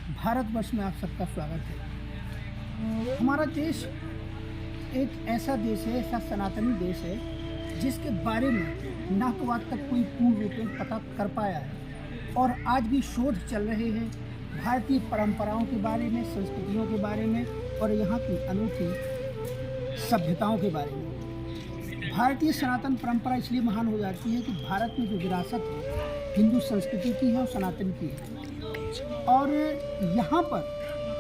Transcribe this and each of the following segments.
भारतवर्ष में आप सबका स्वागत है। हमारा देश एक ऐसा देश है, ऐसा सनातनी देश है जिसके बारे में ना तो आज तक कोई पूर्ण रूप में पता कर पाया है और आज भी शोध चल रहे हैं भारतीय परंपराओं के बारे में, संस्कृतियों के बारे में और यहाँ की अनूठी सभ्यताओं के बारे में। भारतीय सनातन परंपरा इसलिए महान हो जाती है कि भारत में जो विरासत है हिंदू संस्कृति की है और सनातन की है। और यहाँ पर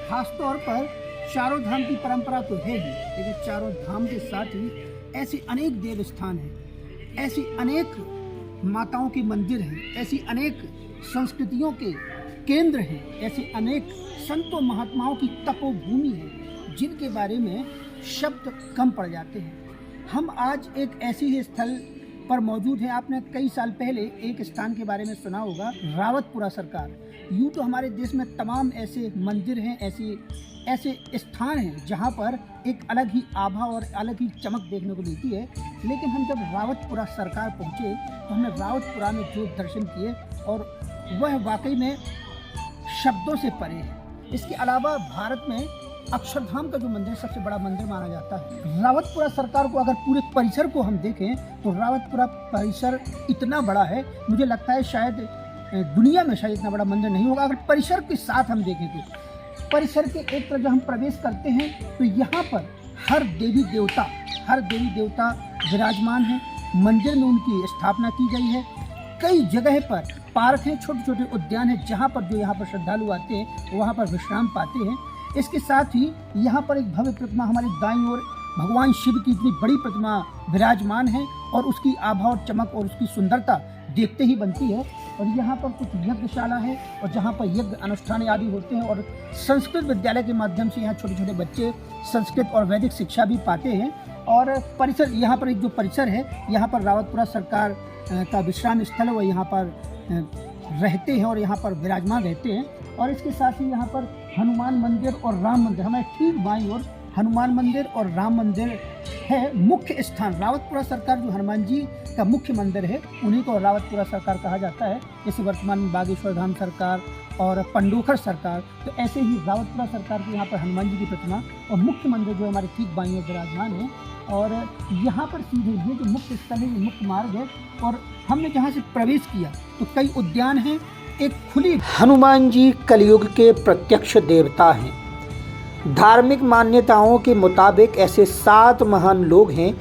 खासतौर पर चारों धाम की परंपरा तो है ही, लेकिन चारों धाम के साथ ही ऐसे अनेक देव स्थान हैं, ऐसी अनेक माताओं के मंदिर हैं, ऐसी अनेक संस्कृतियों के केंद्र हैं, ऐसे अनेक संतों महात्माओं की तपोभूमि है जिनके बारे में शब्द कम पड़ जाते हैं। हम आज एक ऐसी ही स्थल पर मौजूद हैं। आपने कई साल पहले एक स्थान के बारे में सुना होगा, रावतपुरा सरकार। यूँ तो हमारे देश में तमाम ऐसे मंदिर हैं, ऐसे स्थान हैं जहाँ पर एक अलग ही आभा और अलग ही चमक देखने को मिलती है। लेकिन हम जब रावतपुरा सरकार पहुँचे तो हमने रावतपुरा में जो दर्शन किए और वह वाकई में शब्दों से परे है। इसके अलावा भारत में अक्षरधाम का जो मंदिर सबसे बड़ा मंदिर माना जाता है। रावतपुरा सरकार को अगर पूरे परिसर को हम देखें तो रावतपुरा परिसर इतना बड़ा है, मुझे लगता है शायद दुनिया में शायद इतना बड़ा मंदिर नहीं होगा। अगर परिसर के साथ हम देखें तो परिसर के एक तरफ जब हम प्रवेश करते हैं तो यहाँ पर हर देवी देवता विराजमान है। मंदिर में उनकी स्थापना की गई है। कई जगह पर पार्क हैं, छोटे छोटे उद्यान हैं जहाँ पर जो यहाँ पर श्रद्धालु आते हैं वहाँ पर विश्राम पाते हैं। इसके साथ ही यहाँ पर एक भव्य प्रतिमा हमारे दाईं ओर भगवान शिव की इतनी बड़ी प्रतिमा विराजमान है और उसकी आभा और चमक और उसकी सुंदरता देखते ही बनती है। और यहाँ पर कुछ यज्ञशाला है और जहाँ पर यज्ञ अनुष्ठान आदि होते हैं और संस्कृत विद्यालय के माध्यम से यहाँ छोटे छोटे बच्चे संस्कृत और वैदिक शिक्षा भी पाते हैं। और परिसर, यहाँ पर एक जो परिसर है यहाँ पर रावतपुरा सरकार का विश्राम स्थल है, वो यहाँ पर रहते हैं और यहाँ पर विराजमान रहते हैं। और इसके साथ ही यहाँ पर हनुमान मंदिर और राम मंदिर, हमारे ठीक बाईं ओर हनुमान मंदिर और राम मंदिर है। मुख्य स्थान रावतपुरा सरकार जो हनुमान जी का मुख्य मंदिर है उन्हीं को रावतपुरा सरकार कहा जाता है। जैसे वर्तमान में बागेश्वर धाम सरकार और पंडोखर सरकार, तो ऐसे ही रावतपुरा सरकार के यहाँ पर हनुमान जी की प्रतिमा और मुख्य मंदिर जो हमारे ठीक बाईं ओर विराजमान है। और यहाँ पर सीधे ये जो मुख्य स्थल है, ये मुख्य मार्ग है और हमने जहाँ से प्रवेश किया तो कई उद्यान हैं, एक खुली। हनुमान जी कलयुग के प्रत्यक्ष देवता हैं। धार्मिक मान्यताओं के मुताबिक ऐसे 7 महान लोग हैं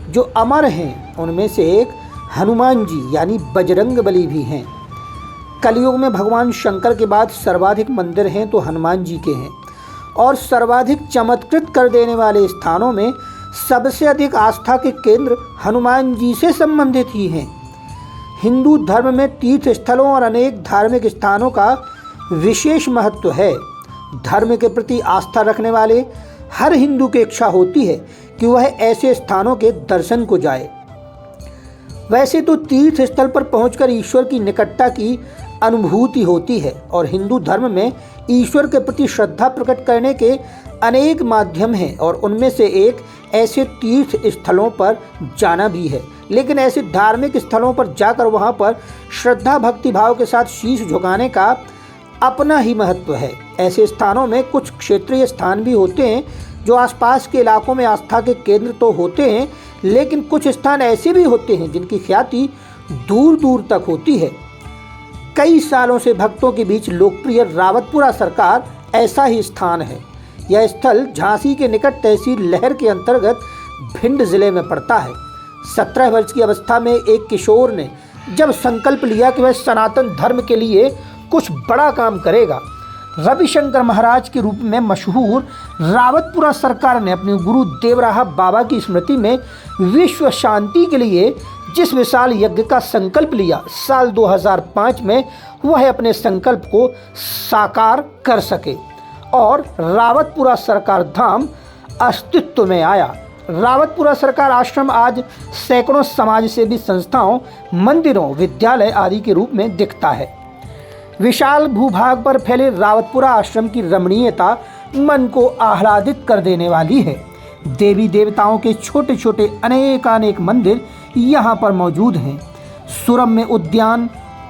जो अमर हैं। उनमें से एक हनुमान जी यानी बजरंगबली भी हैं। कलयुग में भगवान शंकर के बाद सर्वाधिक मंदिर हैं तो हनुमान जी के हैं और सर्वाधिक चमत्कृत कर देने वाले स्थानों में सबसे अधिक आस्था के केंद्र हनुमान जी से संबंधित ही हैं। हिंदू धर्म में तीर्थ स्थलों और अनेक धार्मिक स्थानों का विशेष महत्व है। धर्म के प्रति आस्था रखने वाले हर हिंदू की इच्छा होती है कि वह ऐसे स्थानों के दर्शन को जाए। वैसे तो तीर्थ स्थल पर पहुंचकर ईश्वर की निकटता की अनुभूति होती है और हिंदू धर्म में ईश्वर के प्रति श्रद्धा प्रकट करने के अनेक माध्यम हैं और उनमें से एक ऐसे तीर्थ स्थलों पर जाना भी है। लेकिन ऐसे धार्मिक स्थलों पर जाकर वहां पर श्रद्धा भक्ति भाव के साथ शीश झुकाने का अपना ही महत्व है। ऐसे स्थानों में कुछ क्षेत्रीय स्थान भी होते हैं जो आसपास के इलाकों में आस्था के केंद्र तो होते हैं, लेकिन कुछ स्थान ऐसे भी होते हैं जिनकी ख्याति दूर दूर तक होती है। कई सालों से भक्तों के बीच लोकप्रिय रावतपुरा सरकार ऐसा ही स्थान है। यह स्थल झांसी के निकट तहसील लहर के अंतर्गत भिंड जिले में पड़ता है। 17 वर्ष की अवस्था में एक किशोर ने जब संकल्प लिया कि वह सनातन धर्म के लिए कुछ बड़ा काम करेगा, रविशंकर महाराज के रूप में मशहूर रावतपुरा सरकार ने अपने गुरु देवराहा बाबा की स्मृति में विश्व शांति के लिए जिस विशाल यज्ञ का संकल्प लिया, साल 2005 में वह अपने संकल्प को साकार कर सके और रावतपुरा सरकार धाम अस्तित्व में आया। रावतपुरा सरकार आश्रम आज सैकड़ों समाजसेवी संस्थाओं, मंदिरों, विद्यालय आदि के रूप में दिखता है। विशाल भूभाग पर फैले रावतपुरा आश्रम की रमणीयता मन को आह्लादित कर देने वाली है। देवी देवताओं के छोटे छोटे अनेकानेक मंदिर यहाँ पर मौजूद हैं। सुरम्य उद्यान,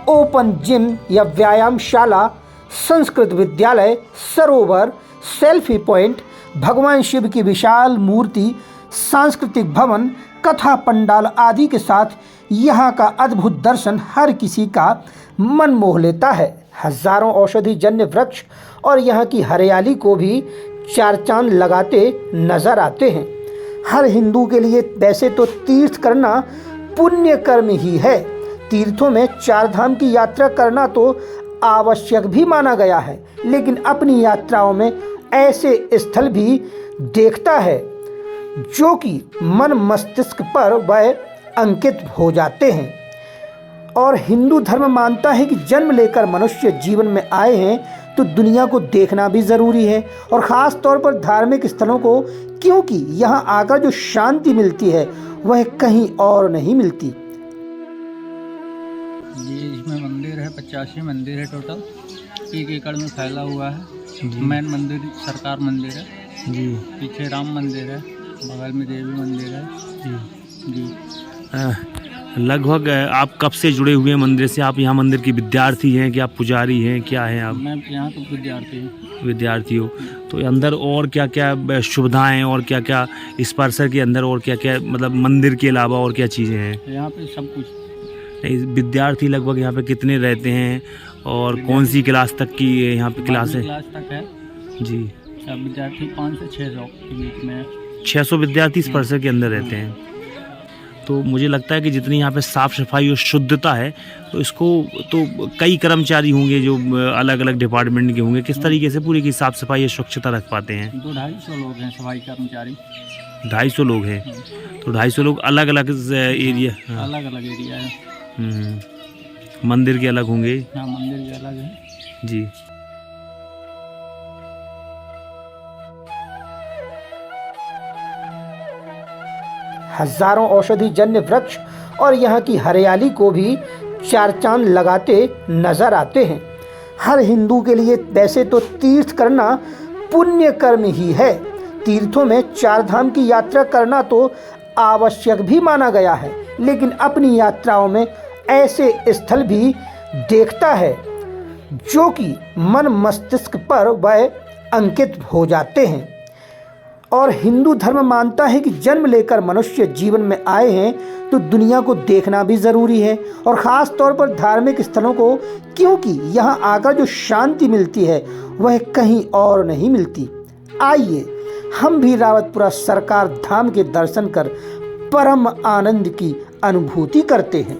ओपन जिम या व्यायामशाला, संस्कृत विद्यालय, सरोवर, सेल्फी पॉइंट, भगवान शिव की विशाल मूर्ति, सांस्कृतिक भवन, कथा पंडाल आदि के साथ यहाँ का अद्भुत दर्शन हर किसी का मन मोह लेता है। हजारों औषधि जन्य वृक्ष और यहाँ की हरियाली को भी चार चांद लगाते नजर आते हैं। हर हिंदू के लिए वैसे तो तीर्थ करना पुण्य कर्म ही है। तीर्थों में चार धाम की यात्रा करना तो आवश्यक भी माना गया है, लेकिन अपनी यात्राओं में ऐसे स्थल भी देखता है जो कि मन मस्तिष्क पर वह अंकित हो जाते हैं। और हिंदू धर्म मानता है कि जन्म लेकर मनुष्य जीवन में आए हैं तो दुनिया को देखना भी ज़रूरी है, और ख़ास तौर पर धार्मिक स्थलों को, क्योंकि यहाँ आकर जो शांति मिलती है वह कहीं और नहीं मिलती। ये इसमें मंदिर है, 85 मंदिर है टोटल, 1 एकड़ में फैला हुआ है। मेन मंदिर सरकार मंदिर है जी, पीछे राम मंदिर है, बगल में देवी मंदिर है जी। लगभग आप कब से जुड़े हुए हैं मंदिर से? आप यहाँ मंदिर की विद्यार्थी हैं कि आप पुजारी हैं, क्या हैं आप? मैं यहाँ तो विद्यार्थी हूँ। विद्यार्थी हो तो अंदर और क्या क्या सुविधाएं और क्या क्या इस परिसर के अंदर और क्या क्या, मतलब मंदिर के अलावा और क्या चीज़ें हैं यहाँ पे? सब कुछ। नहीं, विद्यार्थी लगभग यहाँ पे कितने रहते हैं और कौन सी क्लास तक की यहाँ पे क्लास है? क्लास तक है जी। सब विद्यार्थी 500 से 600 के बीच में। 600 विद्यार्थी इस परिसर के अंदर रहते हैं। तो मुझे लगता है कि जितनी यहाँ पे साफ़ सफाई और शुद्धता है तो इसको तो कई कर्मचारी होंगे जो अलग अलग डिपार्टमेंट के होंगे, किस तरीके से पूरी की साफ़ सफाई और स्वच्छता रख पाते हैं? 200-250 लोग हैं सफाई कर्मचारी। 250 लोग हैं, तो 250 लोग अलग अलग एरिया, अलग अलग एरिया है। मंदिर के अलग होंगे? हाँ, मंदिर के अलग है जी। हजारों औषधि जन्य वृक्ष और यहाँ की हरियाली को भी चार चांद लगाते नजर आते हैं। हर हिंदू के लिए वैसे तो तीर्थ करना पुण्य कर्म ही है। तीर्थों में चार धाम की यात्रा करना तो आवश्यक भी माना गया है, लेकिन अपनी यात्राओं में ऐसे स्थल भी देखता है जो कि मन मस्तिष्क पर वह अंकित हो जाते हैं। और हिंदू धर्म मानता है कि जन्म लेकर मनुष्य जीवन में आए हैं तो दुनिया को देखना भी ज़रूरी है, और ख़ास तौर पर धार्मिक स्थलों को, क्योंकि यहाँ आकर जो शांति मिलती है वह कहीं और नहीं मिलती। आइए हम भी रावतपुरा सरकार धाम के दर्शन कर परम आनंद की अनुभूति करते हैं।